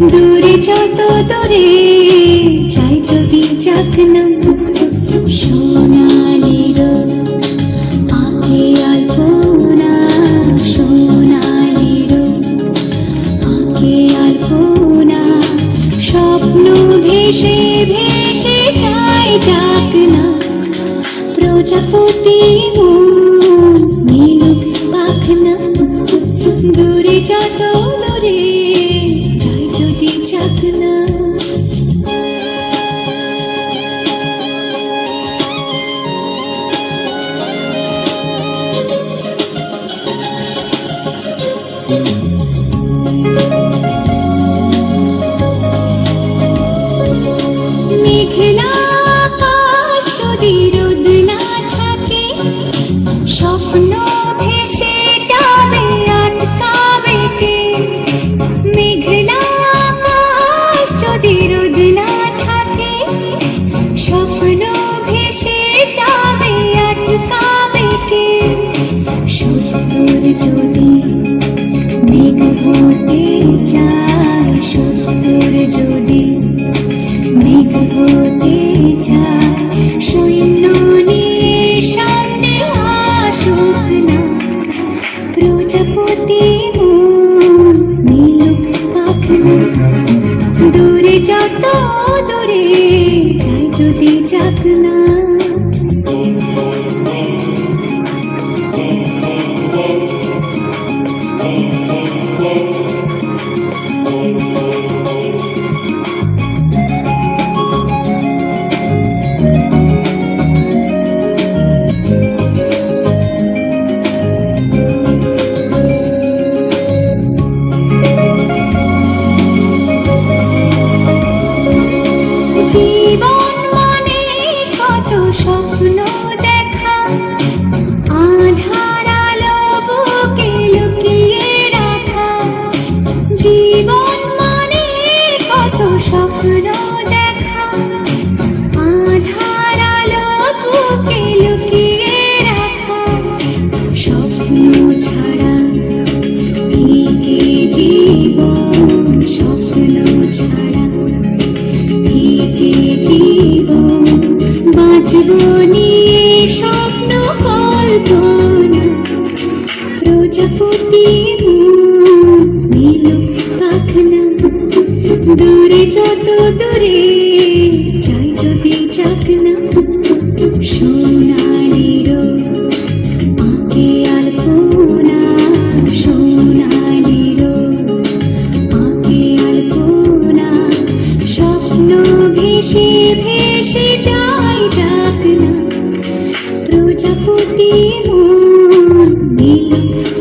দূরে যত দূরে যাই যদি যাক না, সোনালি রোদ আঁকে আলপনা, সোনালি রোদ আঁকে আলপনা। স্বপ্ন ভেসে ভেসে যাই যাক না, প্রজাপতি মন মিলুক পাখনা। দূরে যত দূরে যাই যদি যাক না। মেঘলা আকাশ যদি রোদ না থাকে, স্বপ্ন ভেসে যাবে আটকাবে কে? মেঘলা আকাশ যদি রোদ না থাকে, স্বপ্ন ভেসে যাবে আটকাবে কে? সত্তর যদি মেঘ হতে চায়, সত্তর যদি মেঘ হতে চায়, সৈন্য নিয়ে সামনে আসুক না, প্রজাপতি মন মিলুক পাখনা। দূরে যত দূরে যাই যদি যাক না। জীবন মানে কত স্বপ্ন দেখা, আধার আলো বুকে লুকিয়ে রাখা। জীবন মানে কত স্বপ্ন দেখা, আধার আলো বুকে লুকিয়ে রাখা। স্বপ্ন ছাড়া ফিকে জীবন, স্বপ্ন ছাড়া ফিকে জীবন। বাঁচব নিয়ে স্বপ্ন কল্পনা, প্রজাপতি মন মিলুক পাখনা। দূরে যত দূরে যাই যদি যাক না, সোনালি রোদ আঁকে আলপনা, সোনালি রোদ আঁকে আলপনা। স্বপ্ন ভেসে ভেসে যাই যাক না, প্রজাপতি মন মিলুক